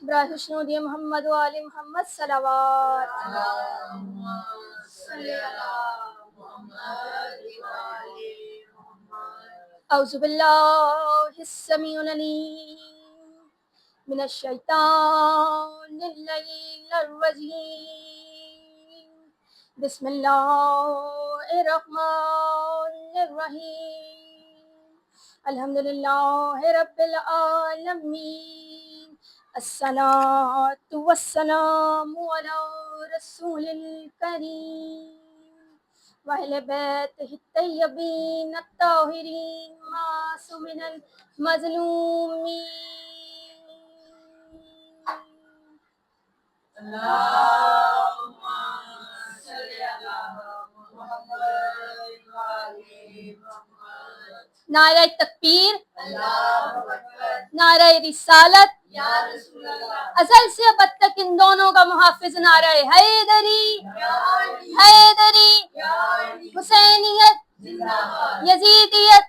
برائے حسنود محمد و آل محمد صلوات. اعوذ باللہ السمیع العلیم من الشیطان اللعین الرجیم. بسم اللہ الرحمن الرحیم. الحمدللہ رب العالمین. الصلاۃ والسلام علی رسول الکریم وَأَهْلِ بَيْتِهِ الطَّيِّبِينَ الطَّاهِرِينَ مَعْصُومِينَ الْمَظْلُومِينَ. اللهم صل على محمد وعلى محمد. نعرہ تکبیر، نعرہ رسالت، ازل سے اب تک ان دونوں کا محافظ نعرہ حیدری، حیدری، حسینیت، یزیدیت،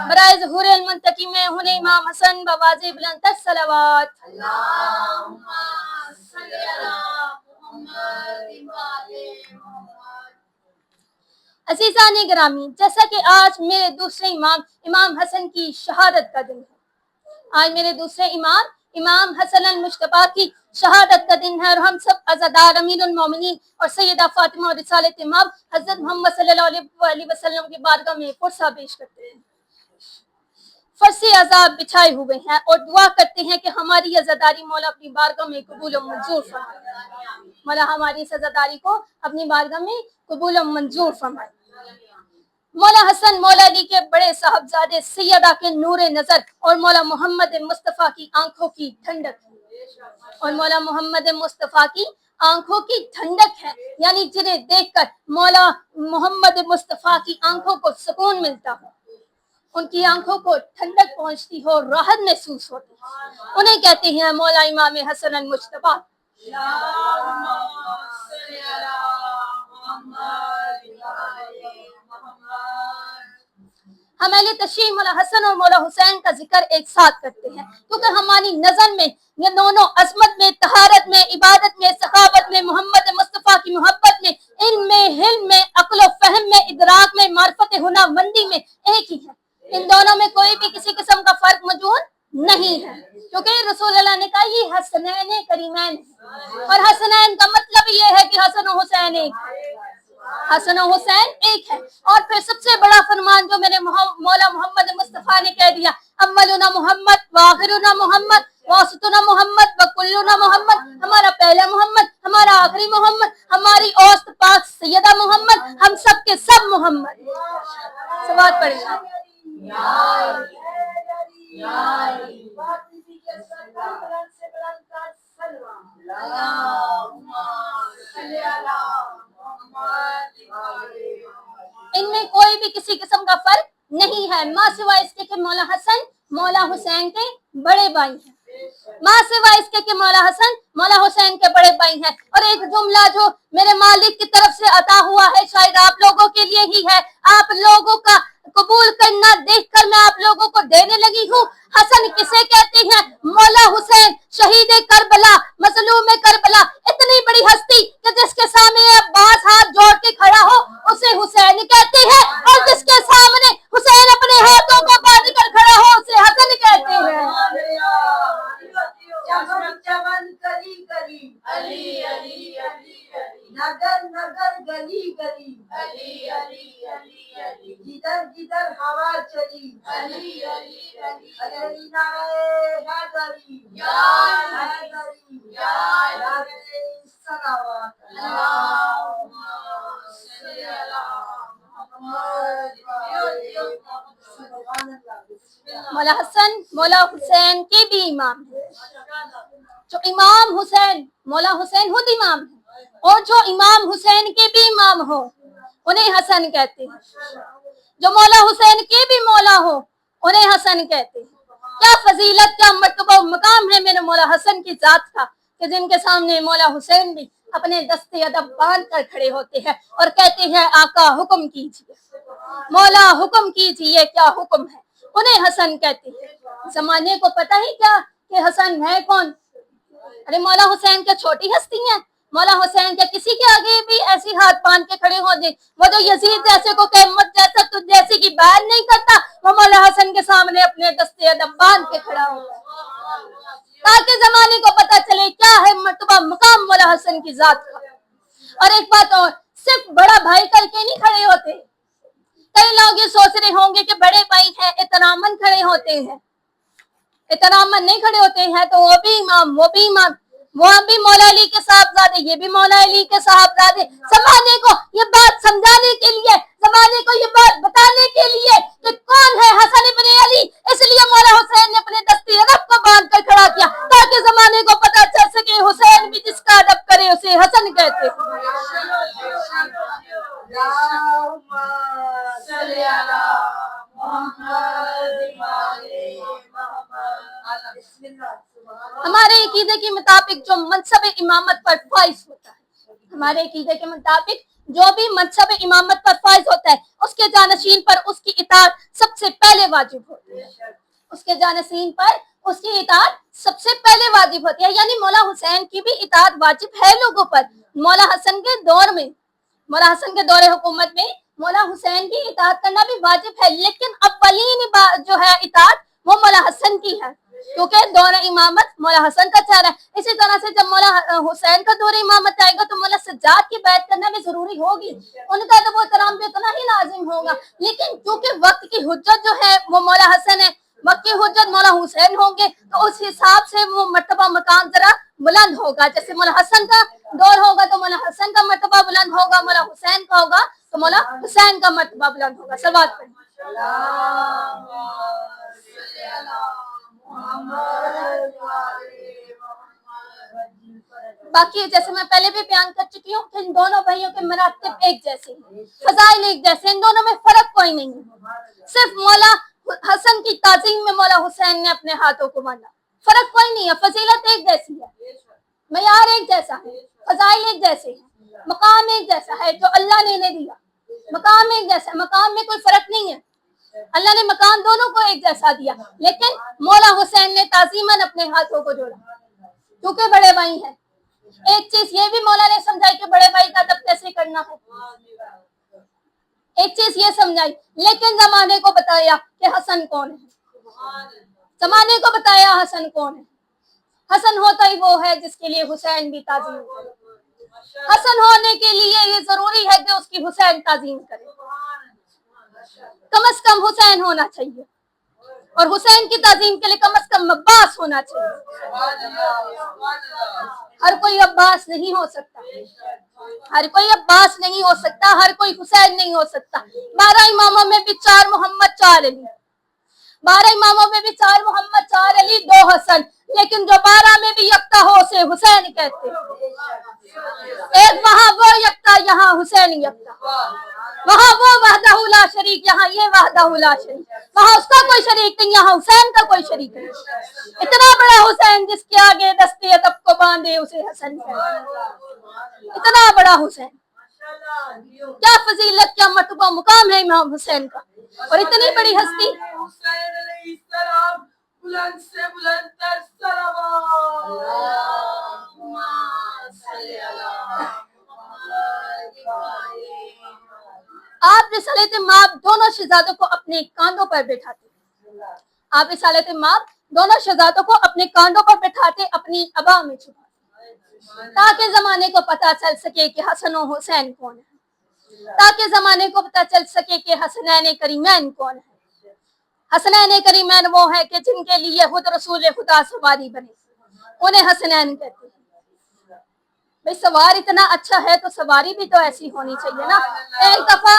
برائے ظہور المنتقی میں ہن امام حسن بواز بلند تر صلوات. اللہم صل علی محمد وعلی محمد. عزیزان گرامی، جیسا کہ آج میرے دوسرے امام حسن کی شہادت کا دن ہے. آج میرے دوسرے امام حسن المجتبیٰ کی شہادت کا دن ہے، اور ہم سب عزادار امیر المومنین اور سیدہ فاطمہ اور رسالت امام حضرت محمد صلی اللہ علیہ وسلم کی بارگاہ میں فرصہ پیش کرتے ہیں. فرشِ عذاب بچھائے ہوئے ہیں اور دعا کرتے ہیں کہ ہماری عزاداری مولا اپنی بارگاہ میں قبول و منظور فرمائے. مولا ہماری اس عزاداری کو اپنی بارگاہ میں قبول و منظور فرمائے. مولا حسن مولا علی کے بڑے صاحبزادے سیدہ کے نور نظر اور مولا محمد مصطفیٰ کی آنکھوں کی ٹھنڈک، اور مولا محمد مصطفیٰ کی آنکھوں کی ٹھنڈک ہے، یعنی جنہیں دیکھ کر مولا محمد مصطفیٰ کی آنکھوں کو سکون ملتا ہو، ان کی آنکھوں کو ٹھنڈک پہنچتی ہو، راحت محسوس ہوتی ہے، انہیں کہتے ہیں مولا امام حسن المجتبیٰ. ہم اہل تشیع مولا حسن اور مولا حسین کا ذکر ایک ساتھ کرتے ہیں کیونکہ ہماری نظر میں یہ دونوں عظمت میں، طہارت میں، عبادت میں، سخاوت میں، محمد مصطفیٰ کی محبت میں، علم میں، حلم میں، عقل و فہم میں، ادراک میں، معرفت ہنرمندی میں ایک ہی ہے. ان دونوں میں کوئی بھی کسی قسم کا فرق موجود نہیں ہے، کیونکہ رسول اللہ نے کہا یہ حسنین کریمین، اور حسنین کا مطلب یہ ہے کہ حسن و حسین ایک ہے، حسن و حسین ایک ہے. اور پھر سب سے بڑا فرمان جو میرے مولا محمد مصطفیٰ نے کہہ دیا، اولنا محمد وآخرنا محمد واسطنا محمد وکلنا محمد، ہمارا پہلا محمد، ہمارا آخری محمد، ہماری اوسط پاک سیدہ محمد، ہم سب کے سب محمد. سوات پڑھیں. ان میں کوئی بھی کسی قسم کا فرق نہیں ہے، ماں سوائے اس کے کہ مولا حسن مولا حسین کے بڑے بھائی ہیں، ماں سوائے اس کے کہ مولا حسن مولا حسین کے بڑے بھائی ہیں. اور ایک جملہ جو میرے مالک کی طرف سے عطا ہوا ہے شاید آپ لوگوں کے لیے ہی ہے، آپ لوگوں کا قبول کرنا دیکھ کر میں آپ لوگوں کو دینے لگی ہوں. حسن کسے کہتے ہیں؟ مولا حسین شہید کربلا، مظلوم کربلا، اتنی بڑی ہستی کہ جس کے سامنے عباس ہاتھ جوڑ کے کھڑا ہو اسے حسین کہتے ہیں، اور جس کے سامنے حسین اپنے ہاتھوں کو باندھ کر کھڑا ہو اسے حسن کہتے ہیں. چمن کلی کلی علی علی علی نگر نگر گلی گلی علی علی علی علی جدھر جدھر ہوا چلی علی علی علی علی نعرہ حیدری یا حیدری یا حیدری صلوات. اللہم صل علی محمد وعلی مولا حسن مولا حسین کے بھی امام ہیں. جو امام حسین مولا حسین خود امام ہے، اور جو امام حسین کے بھی امام ہو انہیں حسن کہتے ہیں. جو مولا حسین کے بھی مولا ہو انہیں حسن کہتے ہیں. کیا فضیلت، کیا مرتبہ مقام ہے میرے مولا حسن کی ذات کا کہ جن کے سامنے مولا حسین بھی اپنے دستے ادب باندھ کر کھڑے ہوتے ہیں اور کہتے ہیں آقا حکم کیجیے، مولا حکم کیجیے، کیا حکم ہے. انہیں حسن کہتے ہیں. زمانے کو پتہ ہی کیا کہ حسن ہے کون؟ ارے مولا حسین کیا چھوٹی ہستی ہیں؟ مولا حسین کیا کسی کے آگے بھی ایسی ہاتھ باندھ کے کھڑے ہو جائیں؟ وہ جو یزید جیسے کو کہ مت جیسا تجھ جیسی کی بیان نہیں کرتا، وہ مولا حسن کے سامنے اپنے دستے ادب باندھ کے کھڑا ہوتا ہے تاکہ زمانے کو پتا چلے کیا ہے مرتبہ مقام مولا حسن کی ذات کا۔ اور ایک بات اور، صرف بڑا بھائی کر کے نہیں کھڑے ہوتے، کئی لوگ یہ سوچ رہے ہوں گے کہ بڑے بھائی ہیں احتراماً کھڑے ہوتے ہیں، احتراماً نہیں کھڑے ہوتے ہیں تو وہ بھی امام، وہ بھی امام، وہ بھی مولا علی کے صاحبزادے، یہ بھی مولا علی کے صاحبزادے، زمانے کو یہ بات سمجھانے کے لیے، زمانے کو یہ بات بتانے کے لیے کہ کون ہے حسن ابن علی، اس لیے مولا حسین نے اپنے دستے ادب کو باندھ کر کھڑا کیا تاکہ زمانے کو پتا چل سکے حسین بھی جس کا ادب کرے اسے حسن کہتے ہیں۔ ہمارے عقیدے کے مطابق جو منصب امامت پر فائز ہوتا ہے، ہمارے عقیدے کے مطابق جو بھی منصب امامت پر فائز ہوتا ہے، اس کے جانشین پر اس کی اطاعت سب سے پہلے واجب ہوتی ہے، اس کے جانشین پر اس کی اطاعت سب سے پہلے واجب ہوتی ہے، یعنی مولا حسین کی بھی اطاعت واجب ہے لوگوں پر۔ مولا حسن کے دور میں، مولا حسن کے دور حکومت میں مولا حسین کی اطاعت کرنا بھی واجب ہے، لیکن اولین جو ہے اطاعت وہ مولا حسن کی ہے، کیونکہ دور امامت مولا حسن کا چہرہ ہے۔ اسی طرح سے جب مولا حسین کا دور امامت آئے گا تو مولا سجاد کی بیعت کرنا بھی ضروری ہوگی، ان کا ادب و احترام بھی اتنا ہی لازم ہوگا، لیکن کیونکہ وقت کی حجت جو ہے وہ مولا حسن ہے، وقت کی حجت مولا حسین ہوں گے، تو اس حساب سے وہ مرتبہ مقام ذرا بلند ہوگا، جیسے مولا حسن کا دور ہوگا تو مولا حسن کا مرتبہ بلند ہوگا، مولا حسین کا ہوگا تو مولا حسین کا مرتبہ بلند ہوگا۔ صلوات پڑھیں۔ باقی جیسے میں پہلے بھی بیان کر چکی ہوں کہ ان دونوں بھائیوں کے مراتب ایک جیسے ہیں، فضائل ایک جیسے، ان دونوں میں فرق کوئی نہیں ہے، صرف مولا حسن کی تعظیم میں مولا حسین نے اپنے ہاتھوں کو باندھا، فرق کوئی نہیں ہے، فضیلت ایک جیسی ہے، معیار ایک جیسا ہے، فضائل ایک جیسے ہیں، مقام ایک جیسا ہے جو اللہ نے انہیں دیا، مقام ایک جیسا ہے، مقام میں کوئی فرق نہیں ہے، اللہ نے مقام دونوں کو ایک جیسا دیا، لیکن مولا حسین نے تعظیماً اپنے ہاتھوں کو جوڑا کیونکہ بڑے بھائی ہیں۔ ایک چیز یہ بھی مولا نے سمجھائی کہ بڑے بھائی کا ادب کیسے کرنا ہے، ایک چیز یہ سمجھائی، لیکن زمانے کو بتایا کہ حسن کون ہے، زمانے کو بتایا حسن کون ہے، حسن ہوتا ہی وہ ہے جس کے لیے حسین بھی تعظیم کرے، حسن ہونے کے لیے یہ ضروری ہے کہ اس کی حسین تعظیم کرے، کم از کم حسین ہونا چاہیے، اور حسین کی تعظیم کے لیے کم از کم عباس ہونا چاہیے۔ ہر کوئی عباس نہیں ہو سکتا، ہر کوئی عباس نہیں ہو سکتا، ہر کوئی حسین نہیں ہو سکتا۔ 12 اماموں میں بھی 4 محمد 4 علی، 12 اماموں میں بھی 4 محمد 4 علی 2 حسن، لیکن جو 12 میں بھی یکتا ہو اسے حسین کہتے ہیں۔ ایک وہاں وہ یکتا، یہاں حسین یکتا، وہاں وہ وحدہ لا شریک، یہاں یہ وحدہ لا شریک، وہاں اس کا کوئی شریک نہیں، یہاں حسین کا کوئی شریک نہیں۔ اتنا بڑا حسین جس کے آگے دستے ادب کو باندھے اسے حسن کہتے ہیں، اتنا بڑا حسین، کیا فضیلت، کیا مرتبہ مقام ہے امام حسین کا، اور اتنی بڑی ہستی۔ بلند سے بلند تر آپ رسالت مآب دونوں شہزادوں کو اپنے کاندھوں پر بٹھاتے، آپ رسالت مآب دونوں شہزادوں کو اپنے کاندھوں پر بٹھاتے، اپنی ابا میں چھپاتے، تاکہ زمانے کو پتا چل سکے کہ حسن و حسین کون ہے، تاکہ زمانے کو پتا چل سکے کہ حسنین کریمین کون ہے۔ حسنین کریمین وہ ہے کہ جن کے لیے خود رسول خدا سواری بنے، انہیں حسنین کہتے ہیں۔ بھئی سوار اتنا اچھا ہے تو سواری بھی تو ایسی ہونی چاہیے نا۔ ایک دفعہ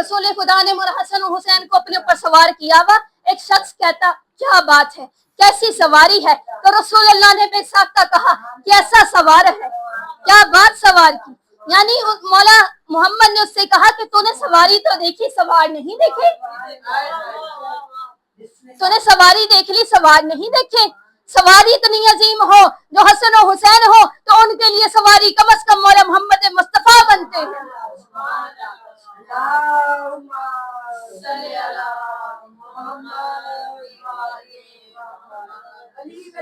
رسول خدا نے مولا حسن و حسین کو اپنے اوپر سوار کیا ہوا، ایک شخص کہتا کیا بات ہے، کیسی سواری ہے، تو رسول اللہ نے بے ساختہ کہا کیسا سوار ہے، کیا بات سوار کی، یعنی مولا محمد نے اس سے کہا کہ تو نے سواری تو دیکھی، سوار نہیں دیکھے، تو نے سواری دیکھ لی، سوار نہیں دیکھے۔ سواری اتنی عظیم ہو جو حسن و حسین ہو تو ان کے لیے سواری کم از کم مولا محمد مصطفیٰ بنتے ہیں۔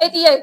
88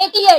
88,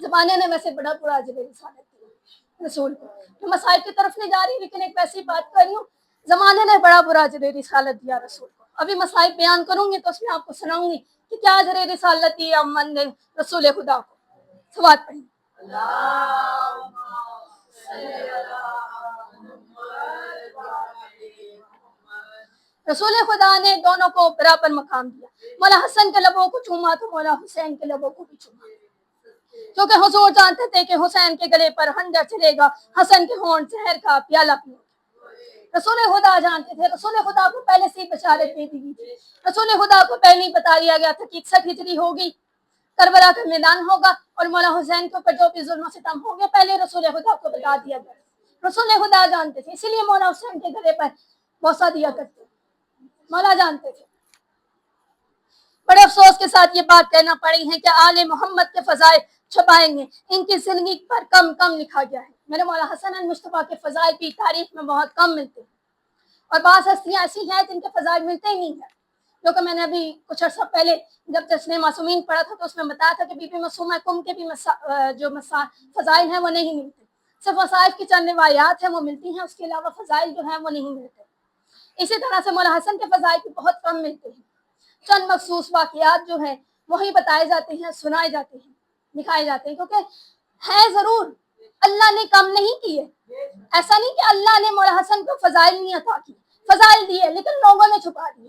زمانے نے ویسے بڑا برا عجب رسالت دیا رسول کو. میں مسائل کی طرف نہیں جا رہی لیکن ایک ویسی بات کر رہی ہوں, زمانے نے بڑا برا عجب رسالت دیا رسول کو. ابھی مسائل بیان کروں گی تو اس میں آپ کو سناؤں گی کہ کیا عجب رسالت دی امن نے رسول خدا کو. سوات پڑھیں. رسول خدا نے دونوں کو برابر مقام دیا. مولا حسن کے لبوں کو چوما تو مولا حسین کے لبوں کو بھی چوما, کیونکہ حضور جانتے تھے کہ حسین کے گلے پر خنجر چلے گا, حسن کے ہونٹ زہر کا پیالہ پیے گا. رسول خدا جانتے تھے. رسول خدا کو پہلے سے بشارت دے دی تھی. رسول خدا کو پہلے ہی بتا دیا گیا تھا کہ 61 ہجری ہوگی, کربلا کا میدان ہوگا اور مولا حسین کے اوپر جو بھی ظلم و ستم ہوں گے پہلے رسول خدا کو بتا دیا گیا. رسول خدا جانتے تھے, اسی لیے مولا حسین کے گلے پر بوسہ دیا کرتے. مولا جانتے تھے. بڑے افسوس کے ساتھ یہ بات کہنا پڑی ہے کہ آل محمد کے فضائل چھپائیں گے, ان کی زندگی پر کم کم لکھا گیا ہے. میرے مولا حسن المصطفیٰ کے فضائل بھی تاریخ میں بہت کم ملتے ہیں, اور بعض ہستیاں ایسی ہیں جن کے فضائل ملتے ہی نہیں ہیں. جو کہ میں نے ابھی کچھ عرصہ پہلے جب جشن معصومین پڑھا تھا تو اس میں بتایا تھا کہ بی بی معصومہ کم کے بھی جو فضائل ہیں وہ نہیں ملتے. صرف وصائف کی چند روایات ہیں وہ ملتی ہیں, اس کے علاوہ فضائل جو ہیں وہ نہیں ملتے. اسی طرح سے مولا حسن کے فضائل بھی بہت کم ملتے ہیں. چند مخصوص واقعات جو ہیں وہی بتائے جاتے ہیں, سنائے جاتے ہیں, دکھائے جاتے ہیں, کیونکہ ہے ضرور اللہ نے کم نہیں کیے. ایسا نہیں کہ اللہ نے مولا حسن کو فضائل نہیں عطا کی, فضائل دیے لیکن لوگوں نے چھپا دیے.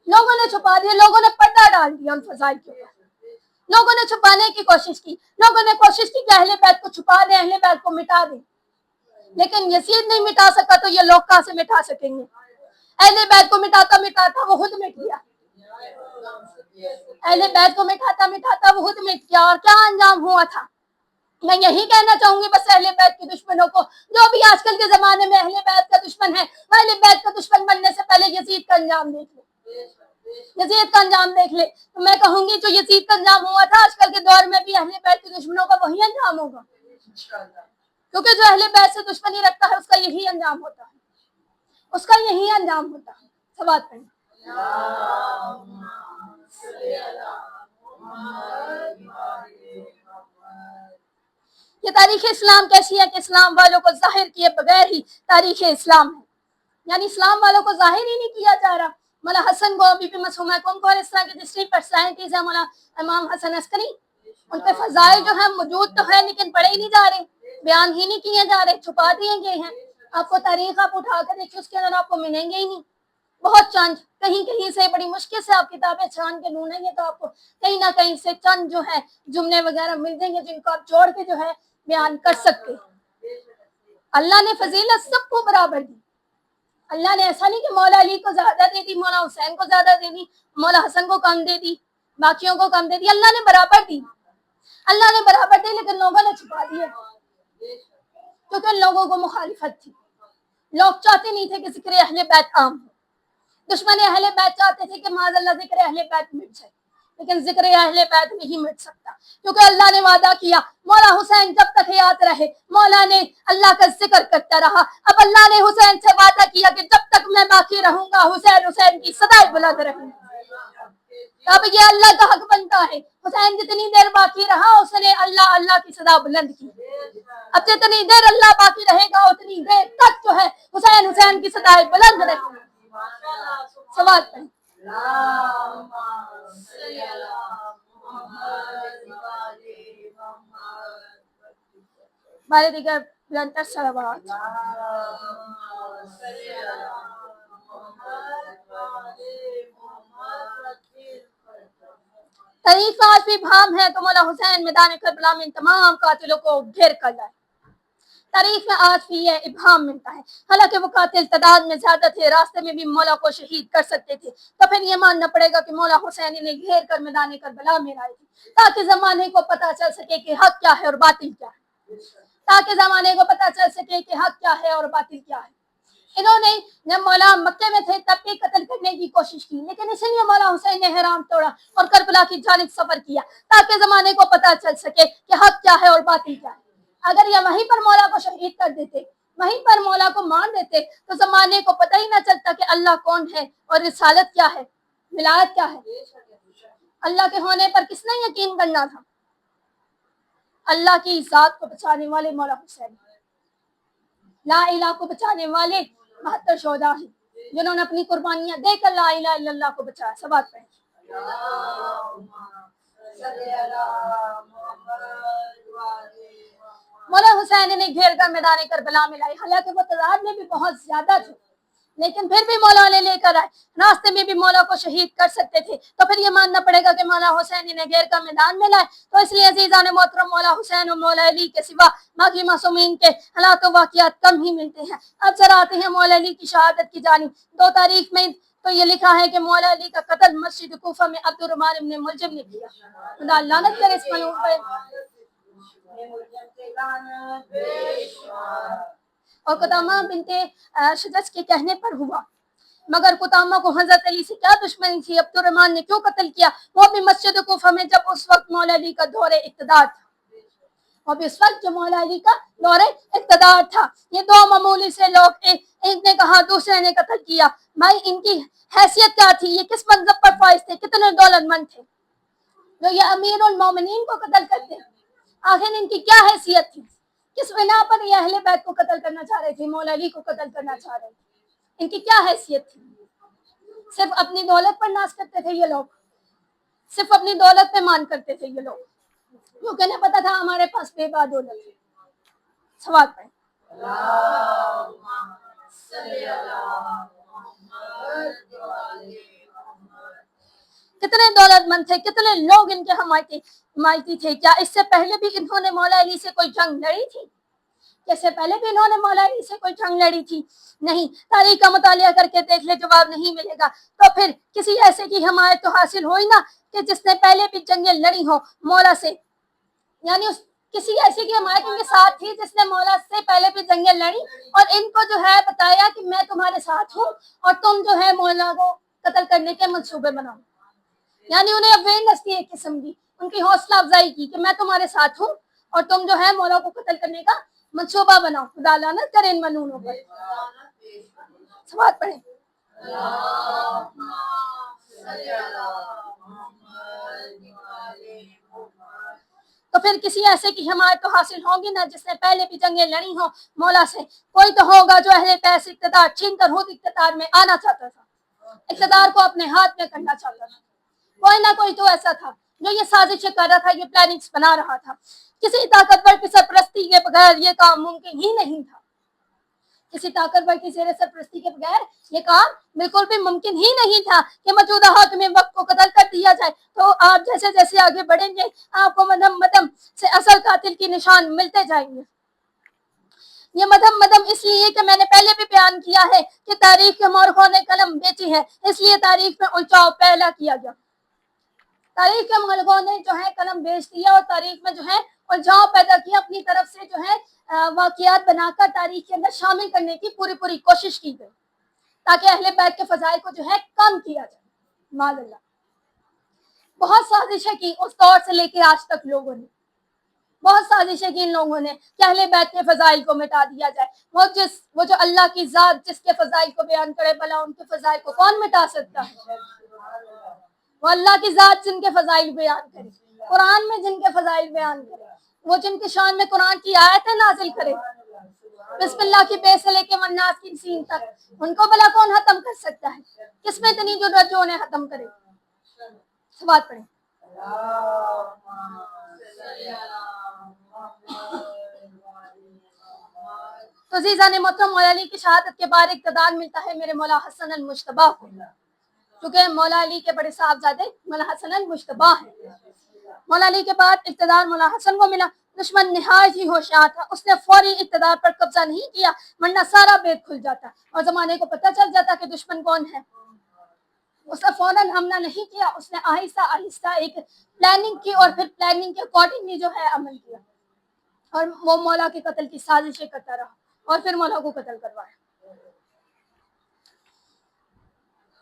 لوگوں نے چھپا دیے, لوگوں نے پردہ ڈال دیا ان فضائل کے اوپر. لوگوں نے چھپانے کی کوشش کی, لوگوں نے کوشش کی کہ اہل بیت کو چھپا دیں, اہل بیت کو مٹا دیں. لیکن یزید نہیں مٹا سکا تو یہ لوگ کہاں سے مٹا سکیں گے. اہل بیت کو مٹاتا مٹاتا وہ خود مٹ گیا. اہل بیت کو مٹاتا مٹاتا وہ خود مٹ گیا. اور کیا انجام ہوا تھا؟ میں یہی کہنا چاہوں گی بس اہل بیت کے دشمنوں کو, جو بھی آج کل کے زمانے میں اہل بیت کا دشمن ہے, اہل بیت کا دشمن بننے سے پہلے یزید کا انجام دیکھ لے. یزید کا انجام دیکھ لے. تو میں کہوں گی جو یزید کا انجام ہوا تھا آج کل کے دور میں بھی اہل بیت کے دشمنوں کا وہی انجام ہوگا, کیونکہ جو اہل بیت سے دشمنی رکھتا ہے اس کا یہی انجام ہوتا ہے, اس کا یہی انجام ہوتا ہے. سوات پڑھیں. یہ تاریخ اسلام کیسی ہے کہ اسلام والوں کو ظاہر کیے بغیر ہی تاریخ اسلام ہے. یعنی اسلام والوں کو ظاہر ہی نہیں کیا جا رہا. مولا حسن کو, بی بی معصومہ کو اور اس طرح کے جتنے پرسنالٹیز ہیں, مولا امام حسن عسکری, ان کے فضائل جو ہیں موجود تو ہے لیکن پڑھے ہی نہیں جا رہے, بیان ہی نہیں کیے جا رہے, چھپا دیے گئے ہیں. آپ کو تاریخ آپ اٹھا کر دیکھیں, اس کے اندر آپ کو ملیں گے ہی نہیں. بہت چند کہیں کہیں سے بڑی مشکل سے آپ کتابیں چھان کے ڈھونڈیں گے تو آپ کو کہیں نہ کہیں سے چند جو ہے جملے وغیرہ مل جائیں گے جن کو آپ جوڑ کے جو ہے بیان کر سکتے. اللہ نے فضیلت سب کو برابر دی. اللہ نے ایسا نہیں کہ مولا علی کو زیادہ دے دی, مولا حسین کو زیادہ دے دی, مولا حسن کو کم دے دی, باقیوں کو کم دے دی. اللہ نے برابر دی. اللہ نے برابر دی لیکن لوگوں نے چھپا دیا, کیونکہ لوگوں کو مخالفت تھی. لوگ چاہتے نہیں تھے کہ ذکر اہل بیت عام ہو. دشمن اہل بیت چاہتے تھے کہ معاذ اللہ ذکر اہل بیت مٹ جائے, لیکن ذکر اہل بیت نہیں مٹ سکتا, کیونکہ اللہ نے وعدہ کیا مولا حسین جب تک حیات رہے مولا نے اللہ کا ذکر کرتا رہا. اب اللہ نے حسین سے وعدہ کیا کہ جب تک میں باقی رہوں گا حسین حسین کی صدائے بلند رہیں. اب یہ اللہ کا حق بنتا ہے, حسین جتنی دیر باقی رہا اس نے اللہ اللہ کی صدا بلند کی. اب جتنی دیر اللہ باقی رہے گا اتنی دیر تک جو ہے حسین حسین کی صدائے بلند رہے. سوال پہ بارے دیگر بلندر صلوات. تاریخ آج بھی بھام ہے تو مولا حسین میدان کربلا میں تمام قاتلوں کو گھیر کر لائے. تاریخ میں آج بھی یہ ابہام ملتا ہے. حالانکہ وہ قاتل تعداد میں زیادہ تھے, راستے میں بھی مولا کو شہید کر سکتے تھے, تو پھر یہ ماننا پڑے گا کہ مولا حسین نے گھیر کر میدان کربلا میں لائے تھے تاکہ زمانے کو پتہ چل سکے کہ حق کیا ہے اور باطل کیا ہے. تاکہ زمانے کو پتہ چل سکے کہ حق کیا ہے اور باطل کیا ہے. انہوں نے جب مولا مکے میں تھے تب بھی قتل کرنے کی کوشش کی, لیکن اس لیے مولا حسین نے احرام توڑا اور کربلا کی جانب سفر کیا تاکہ زمانے کو پتہ چل سکے کہ حق کیا ہے اور باطل کیا ہے. اگر یہ وہیں پر مولا کو شہید کر دیتے, وہیں پر مولا کو مار دیتے تو زمانے کو پتہ ہی نہ چلتا کہ اللہ کون ہے اور رسالت کیا ہے, ولایت کیا ہے. اللہ کے ہونے پر کس نے یقین کرنا تھا؟ اللہ کی ذات کو بچانے والے مولا حسین، لا الہ کو بچانے والے 72 شہداء ہیں جنہوں نے اپنی قربانیاں دے کر لا الہ الا اللہ کو بچایا. سبات پڑھیں. مولا حسین نے گھیر کر میدان کربلا میں لائے. حالانکہ وہ تعداد میں بھی بہت زیادہ تھے لیکن پھر بھی مولا نے لے کر آئے. راستے میں بھی مولا کو شہید کر سکتے تھے تو پھر یہ ماننا پڑے گا کہ مولا حسین نے گھیر کر میدان میں لائے. تو اس لیے عزیزان محترم مولا حسین اور مولا علی کے سوا باقی معصومین کے حالات و واقعات کم ہی ملتے ہیں. اب ذرا آتے ہیں مولا علی کی شہادت کی جانب. 2 تاریخ میں تو یہ لکھا ہے کہ مولا علی کا قتل مسجد کوفہ میں عبد الرحمن ابن ملجم نے کیا. خدا لعنت کرے اس ملعون پر. اور قدامہ بنت شجج کے کہنے پر ہوا. مگر قدامہ کو حضرت علی سے کیا دشمنی تھی؟ عبد الرحمن نے کیوں قتل کیا؟ وہ بھی مسجد کوفہ میں جب اس وقت مولا علی کا دور اقتدار تھا. وہ بھی اس وقت جو مولا علی کا دور اقتدار تھا. یہ 2 معمولی سے لوگ، ایک نے کہا دوسرے نے قتل کیا. بھائی ان کی حیثیت کیا تھی؟ یہ کس منصب پر فائز تھے؟ کتنے دولت مند تھے جو یہ امیر المومنین کو قتل کرتے؟ آخر ان کی کیا حیثیت تھی؟ کس بنا پر یہ اہل بیت کو قتل کرنا چاہ رہے تھے، مولا علی کو قتل کرنا چاہ رہے تھے؟ ان کی کیا حیثیت تھی؟ صرف اپنی دولت پر ناز کرتے تھے یہ لوگ، صرف اپنی دولت پہ مان کرتے تھے یہ لوگ، کیونکہ انہیں پتا تھا ہمارے پاس بے بار دولت ہے. سوال پہ کتنے دولت مند تھے، کتنے لوگ ان کے حمایتی تھے. کیا اس سے پہلے بھی انہوں نے مولا علی سے کوئی جنگ لڑی تھی؟ اس سے پہلے بھی انہوں نے مولا علی سے کوئی جنگ لڑی تھی؟ نہیں. تاریخ کا مطالعہ کر کے دیکھ لے، جواب نہیں ملے گا. تو پھر کسی ایسے کی حمایت تو حاصل ہوئی نا کہ جس نے پہلے بھی جنگیں لڑی ہو مولا سے، یعنی کسی ایسی کی حمایت ان کے ساتھ تھی جس نے مولا سے پہلے بھی جنگیں لڑی اور ان کو جو ہے بتایا کہ میں تمہارے ساتھ ہوں اور تم جو ہے مولا کو قتل کرنے کے منصوبے بناؤ. یعنی انہیں اویئرنیس کی ایک قسم دی، ان کی حوصلہ افزائی کی کہ میں تمہارے ساتھ ہوں اور تم جو ہے مولا کو قتل کرنے کا منصوبہ بناؤ. خدا لعنت کرے ان منونوں پر. سوال پڑھیں. تو پھر کسی ایسے کی حمایت تو حاصل ہوگی نا جس نے پہلے بھی جنگیں لڑی ہوں مولا سے. کوئی تو ہوگا جو اہل بیت سے اقتدار چھین کر خود اقتدار میں آنا چاہتا تھا، اقتدار کو اپنے ہاتھ میں کرنا چاہتا تھا. کوئی نہ کوئی تو ایسا تھا جو یہ سازشیں کر رہا تھا، یہ پلاننگز بنا رہا تھا. کسی طاقتور کی سرپرستی کے بغیر یہ کام ممکن ہی نہیں تھا. کسی طاقتور کی زیر سرپرستی کے بغیر یہ کام بالکل بھی ممکن ہی نہیں تھا کہ موجودہ حاکم وقت کو قتل کر دیا جائے. تو آپ جیسے جیسے آگے بڑھیں گے آپ کو مدھم مدھم سے اصل قاتل کی نشان ملتے جائیں گے. یہ مدھم مدھم اس لیے کہ میں نے پہلے بھی بیان کیا ہے کہ تاریخ کے مورخوں نے قلم بیچی ہے، اس لیے تاریخ میں الجھاؤ پیدا کیا گیا. تاریخ کے مورخوں نے جو ہے قلم بیچ دیا اور تاریخ میں جو ہے الجھاؤ پیدا کیا، اپنی طرف سے جو ہے واقعات بنا کر تاریخ کے اندر شامل کرنے کی پوری کوشش کی گئی تاکہ اہل بیت کے فضائل کو جو ہے کم کیا جائے. معاذ اللہ بہت سازشیں کی اس دور سے لے کے آج تک لوگوں نے، بہت سازشیں کی ان لوگوں نے کہ اہل بیت کے فضائل کو مٹا دیا جائے. وہ جو اللہ کی ذات جس کے فضائل کو بیان کرے، بھلا ان کے فضائل کو کون مٹا سکتا ہے؟ وہ اللہ کی ذات جن کے فضائل بیان کرے، قرآن میں جن کے فضائل بیان کرے، وہ جن کی شان میں قرآن کی آیتیں نازل کرے، بسم اللہ کی بے سے لے کے والناس کی سین تک، ان کو بھلا کون ختم کر سکتا ہے؟ کس میں اتنی جرأت جو انہیں ختم کرے؟ سوال پڑھیں. تو عزیزان محترم مولا علی کی شہادت کے بعد اقتدار ملتا ہے میرے مولا حسن المجتبیٰ کو، کیونکہ مولا علی کے بڑے صاحبزادے مولا حسن المجتبیٰ ہیں. مولا علی کے بعد اقتدار مولا حسن کو ملا. دشمن نہایت ہی ہوشیار تھا، اس نے فوری اقتدار پر قبضہ نہیں کیا ورنہ سارا بید کھل جاتا اور زمانے کو پتہ چل جاتا کہ دشمن کون ہے. اس نے فوراً حملہ نہیں کیا، اس نے آہستہ آہستہ ایک پلاننگ کی اور پھر پلاننگ کے اکارڈنگلی جو ہے عمل کیا اور وہ مولا کے قتل کی سازشیں کرتا رہا اور پھر مولا کو قتل کروایا.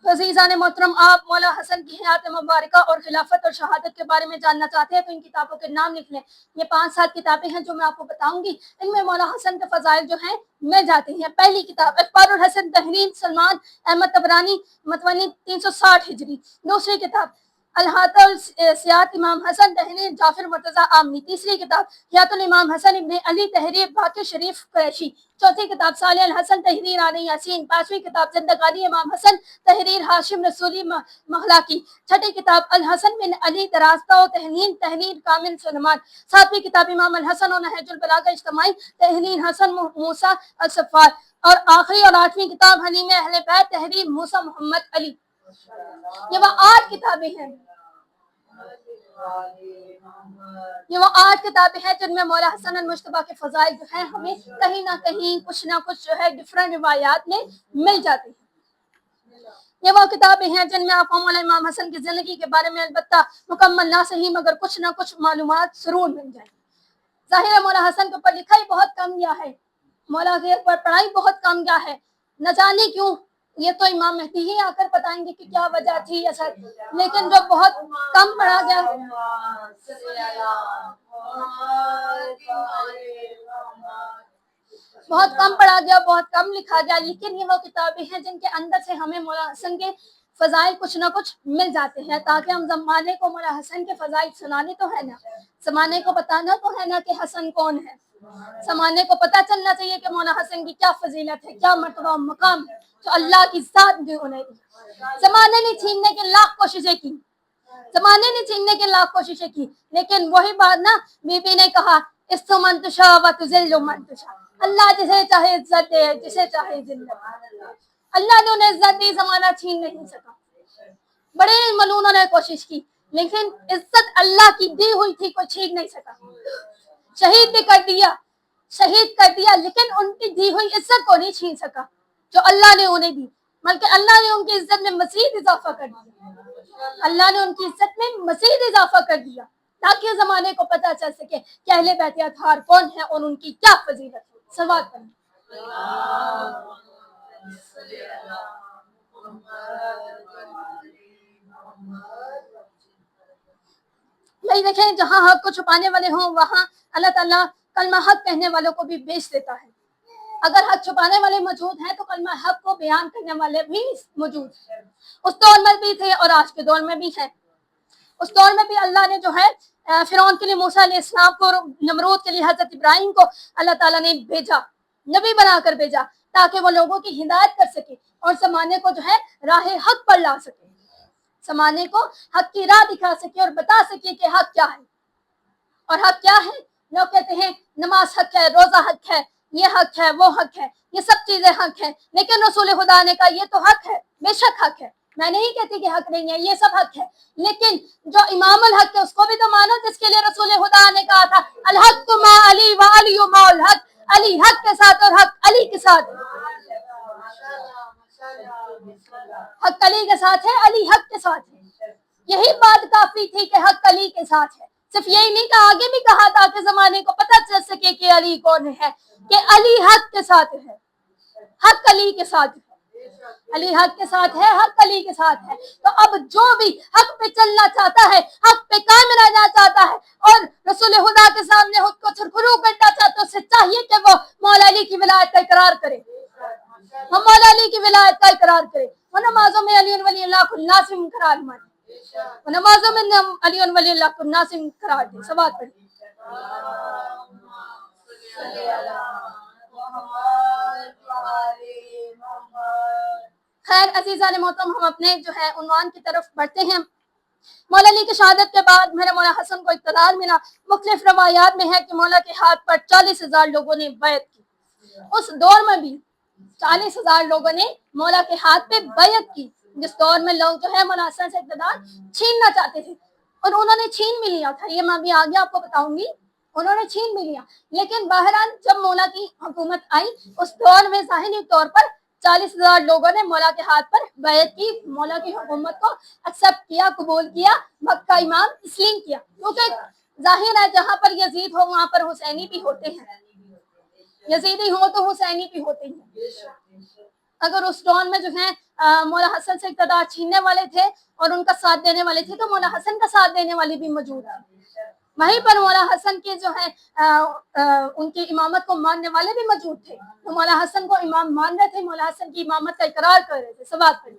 تو عزیزان محترم آپ مولا حسن کی حیات مبارکہ اور خلافت اور شہادت کے بارے میں جاننا چاہتے ہیں تو ان کتابوں کے نام لکھ لیں. یہ 5-7 کتابیں ہیں جو میں آپ کو بتاؤں گی، ان میں مولا حسن کے فضائل جو ہیں مل جاتے ہیں. پہلی کتاب اخبار الحسن تحریر سلمان احمد طبرانی متونی 360 ہجری. دوسری کتاب الحاطل سیات امام حسن تحریر جعفر مرتضی آمنی، تیسری کتاب حیات الامام حسن ابن علی تحریر باقر شریف قریشی، چوتھی کتاب صالح الحسن تحریر آل یاسین، پانچویں کتاب زندگانی امام حسن تحریر ہاشم رسولی مخلاقی، چھٹی کتاب الحسن بن علی دراستہ و تحریر کامل سلمان، ساتویں کتاب امام الحسن و نہج البلاغہ اجتماعی تحریر حسن موسیٰ الصفار، اور آخری اور آٹھویں کتاب حلیم اہل بیت تحریر موسیٰ محمد علی۔ یہ وہ 8 کتابیں ہیں، یہ وہ 8 کتابیں ہیں جن میں مولا حسن المجتبیٰ کے فضائل جو ہیں ہمیں کہیں نہ کہیں کچھ نہ کچھ جو ہے ڈفرنٹ روایات میں مل جاتے ہیں۔ یہ وہ کتابیں ہیں جن میں آپ کو مولا امام حسن کی زندگی کے بارے میں البتہ مکمل نہ صحیح مگر کچھ نہ کچھ معلومات ضرور مل جائیں۔ ظاہر ہے مولا حسن کے اوپر لکھا ہی بہت کم گیا ہے، مولا کے اوپر پڑھائی بہت کم گیا ہے، نہ جانے کیوں، یہ تو امام مہدی ہی آ کر بتائیں گے کہ کیا وجہ تھی اثر، لیکن جو بہت کم پڑھا گیا، بہت کم پڑھا گیا، بہت کم لکھا گیا، لیکن یہ وہ کتابیں ہیں جن کے اندر سے ہمیں مولا حسن کے فضائل کچھ نہ کچھ مل جاتے ہیں، تاکہ ہم زمانے کو مولا حسن کے فضائل سنانے تو ہے نا، زمانے کو بتانا تو ہے نا کہ حسن کون ہے، زمانے کو پتہ چلنا چاہیے کہ مولا حسن کی کیا فضیلت ہے، کیا مرتبہ مقام ہے جو اللہ کی ذات نے انہیں دی۔ زمانے نے چھیننے کے لاکھ کوششیں کی، زمانے نے چھیننے کے لاکھ کوششیں کی، لیکن وہی بات نا بی بی نے کہا اس من تشاء و تذل من تشاء، اللہ جسے چاہے عزت دے، جسے چاہے ذلت، اللہ نے انہیں عزت دی، زمانہ چھین نہیں سکا۔ بڑے ملونوں نے کوشش کی، لیکن عزت اللہ کی دی ہوئی تھی، کوئی چھین نہیں سکا۔ شہید بھی کر دیا، شہید کر دیا، لیکن ان کی دی ہوئی عزت کو نہیں چھین سکا جو اللہ نے انہیں دی، بلکہ اللہ نے ان کی عزت میں مزید اضافہ کر دیا، اللہ نے ان کی عزت میں مزید اضافہ کر دیا، تاکہ زمانے کو پتہ چل سکے کہ اہل بیت اطہار کون ہے اور ان کی کیا فضیلت ہے۔ صلوات پڑھیں۔ یہی دیکھیں، جہاں حق کو چھپانے والے ہوں وہاں اللہ تعالیٰ کلمہ حق کہنے والوں کو بھی بیچ دیتا ہے۔ اگر حق چھپانے والے موجود ہیں تو کلمہ حق کو بیان کرنے والے بھی موجود ہیں، اس دور میں بھی تھے اور آج کے دور میں بھی ہیں۔ اس دور میں بھی اللہ نے جو ہے فرعون کے لیے موسیٰ علیہ السلام کو، نمرود کے لیے حضرت ابراہیم کو اللہ تعالیٰ نے بھیجا، نبی بنا کر بھیجا، تاکہ وہ لوگوں کی ہدایت کر سکے اور زمانے کو جو ہے راہ حق پر لا سکے، زمانے کو حق کی راہ دکھا سکے اور بتا سکے کہ حق کیا ہے۔ اور حق کیا ہے؟ لوگ کہتے ہیں نماز حق ہے، روزہ حق ہے، یہ حق ہے، وہ حق ہے، یہ سب چیزیں حق ہیں، لیکن رسول خدا نے کہا یہ تو حق ہے، بے شک حق ہے، میں نہیں کہتی کہ حق نہیں ہے، یہ سب حق ہے، لیکن جو امام الحق ہے اس کو بھی تو مانو، جس کے لیے رسول خدا نے کہا تھا الحق ما علی و علی ما الحق، علی حق کے ساتھ اور حق علی کے ساتھ ہے، حق علی کے ساتھ ہے، علی حق کے ساتھ ہے۔ یہی بات کافی تھی کہ حق علی کے ساتھ ہے، صرف یہی نہیں کہا، آگے بھی کہا تھا کہ زمانے کو پتہ چل سکے کہ علی کون ہے، کہ علی حق کے ساتھ ہے، حق علی کے ساتھ ہے، علی حق کے ساتھ ہے، حق علی کے ساتھ ہے۔ تو اب جو بھی حق پہ چلنا چاہتا ہے، حق پہ قائم رہنا چاہتا ہے اور رسول خدا کے سامنے خود کو سرخرو کرنا چاہتا ہے، اسے چاہیے کہ وہ مولا علی کی ولایت کا اقرار کرے، ہم مولا علی کی ولایت کا اقرار کرے، وہ نمازوں میں علی ولی اللہ کو ناصم قرار مانے، وہ نمازوں میں علی ولی اللہ کو ناصم قرار دے۔ صلوات پڑھیں۔ خیر عزیزان محترم، ہم اپنے جو ہے عنوان کی طرف بڑھتے ہیں۔ مولا علی کی شہادت کے بعد میرے مولا حسن کو اقتدار ملا۔ مختلف روایات میں ہے کہ مولا کے ہاتھ پر 40,000 لوگوں نے بیعت کی، اس دور میں بھی 40,000 لوگوں نے مولا کے ہاتھ پہ بیعت کی، جس دور میں لوگ جو ہے مولا حسن سے اقتدار چھیننا چاہتے تھے، اور انہوں نے چھین بھی لیا تھا، یہ میں بھی آگے آپ کو بتاؤں گی، انہوں نے چھین بھی لیا، لیکن بہرحال جب مولا کی حکومت آئی اس دور میں ظاہری طور پر 40,000 لوگوں نے مولا کے ہاتھ پر بیعت کی، مولا کی حکومت کو ایکسپٹ کیا، قبول کیا، مکہ امام تسلیم کیا، کیونکہ ظاہر ہے جہاں پر یزید ہو وہاں پر حسینی بھی ہوتے ہیں، یزیدی ہو تو حسینی بھی ہوتے ہیں۔ اگر اس دور میں جو ہے مولا حسن سے اقتدار چھیننے والے تھے اور ان کا ساتھ دینے والے تھے، تو مولا حسن کا ساتھ دینے والے بھی موجود ہیں، وہیں پر مولا حسن کے جو ہے ان کی امامت کو ماننے والے بھی موجود تھے، تو مولا حسن کو امام مان رہے تھے، مولا حسن کی امامت کا اقرار کر رہے تھے۔ صلوات پڑھیں۔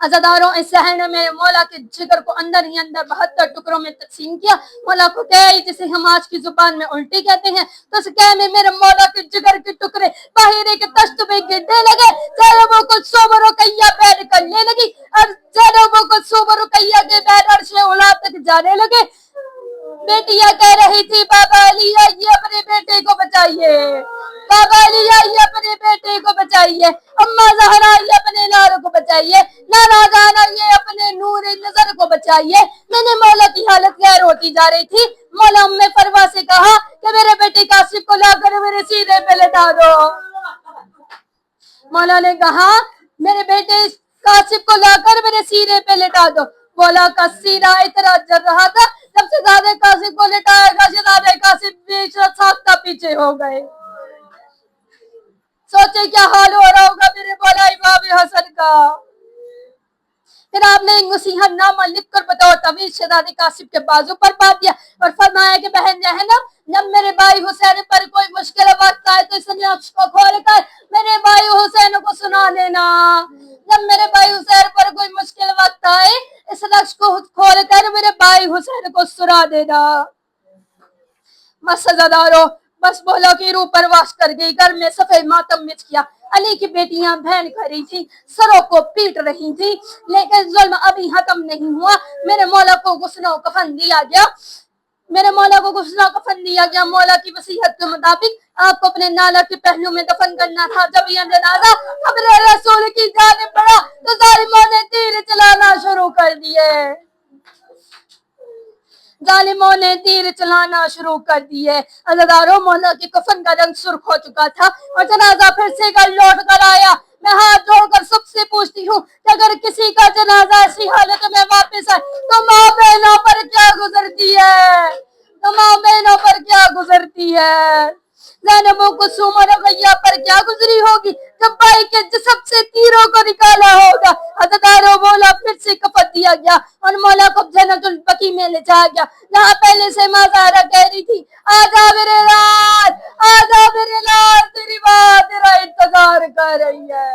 عزاداروں اس سحر نے میرے مولا کے جگر کو اندر ہی اندر 72 ٹکڑوں میں تقسیم کیا. مولا کو کہے جسے ہم آج کی زبان میں الٹی کہتے ہیں, تو اس کہے میں میرے مولا کے جگر کے ٹکڑے باہر کے تشت میں گرنے لگے. زینبوں کو صبر و کیا بیٹھ کرنے لگی اور زینبوں کو صبر و کیا کے بیٹھ عرش اولا تک جانے لگے. بیٹیاں کہہ رہی تھی بابا علی آئیے اپنے بیٹے کو بچائیے, بابا علی آئیے اپنے بیٹے کو بچائیے, اماں زہرا آئیے اپنے لال کو بچائیے, نانا جان آئیے اپنے نور نظر کو بچائیے. میں نے مولا کی حالت غیر ہوتی جا رہی تھی. مولا ام فروا سے کہا کہ میرے بیٹے کاشف کو لا کر میرے سینے پہ لٹا دو. مولا نے کہا میرے بیٹے کاشف کو لا کر میرے سینے پہ لٹا دو. مولا کا سینہ اتنا جل رہا تھا جب سے زیادہ کاشف کو لٹایا گا شہزادے کاشف بیچ ساختہ پیچھے ہو گئے. سوچے کیا حال ہو رہا ہوگا میرے مولا امام حسن کا. پھر آپ نے ایک نصیحت نامہ لکھ کر بطور تعویذ شہزادے کاشف کے بازو پر باندھ دیا اور فرمایا کہ بہن جو ہے نا, جب میرے بھائی حسین پر کوئی مشکل وقت آئے تو اس نقش کو کھول کر میرے بھائی حسین کو سنا دینا. جب میرے بھائی حسین پر کوئی مشکل وقت آئے اس نقش کو کھول کر میرے بھائی حسین کو سنا دینا. مسجدارو بس مولا کی روح پرواز کر گئی. گھر میں سفید ماتم مچ گیا. علی کی بیٹیاں بہن کھڑی تھی, سروں کو پیٹ رہی تھی, لیکن ظلم ابھی ختم نہیں ہوا. میرے مولا کو غسل و کفن دیا گیا. میرے مولا کو غسل و کفن دیا گیا. مولا کی وصیت کے مطابق آپ کو اپنے نانا کے پہلو میں دفن کرنا تھا. جب یہ جنازہ قبر رسول کی جانب بڑھا تو ظالموں نے تیر چلانا شروع کر دیے. ظالموں نے تیر چلانا شروع کر دیے. عزاداروں مولا کے کفن کا رنگ سرخ ہو چکا تھا اور جنازہ پھر سے گھر لوٹ کر آیا. میں ہاتھ جوڑ کر سب سے پوچھتی ہوں کہ اگر کسی کا جنازہ ایسی حالت میں واپس آئے تو ماں بہنوں پر کیا گزرتی ہے, تو ماں بہنوں پر کیا گزرتی ہے. زینب و کلثوم اور رقیہ پر کیا گزری ہوگی جب بھائی کے جسم سے تیروں کو نکالا ہوگا. عزاداروں مولا پھر سے کفن دیا گیا اور مولا کو جنت البقیع میں لے جایا گیا, جہاں پہلے سے ماں زہرا کہہ رہی تھی آجا میرے لال, آجا میرے لال, تیری ماں تیرا انتظار کر رہی ہے.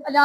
اللہ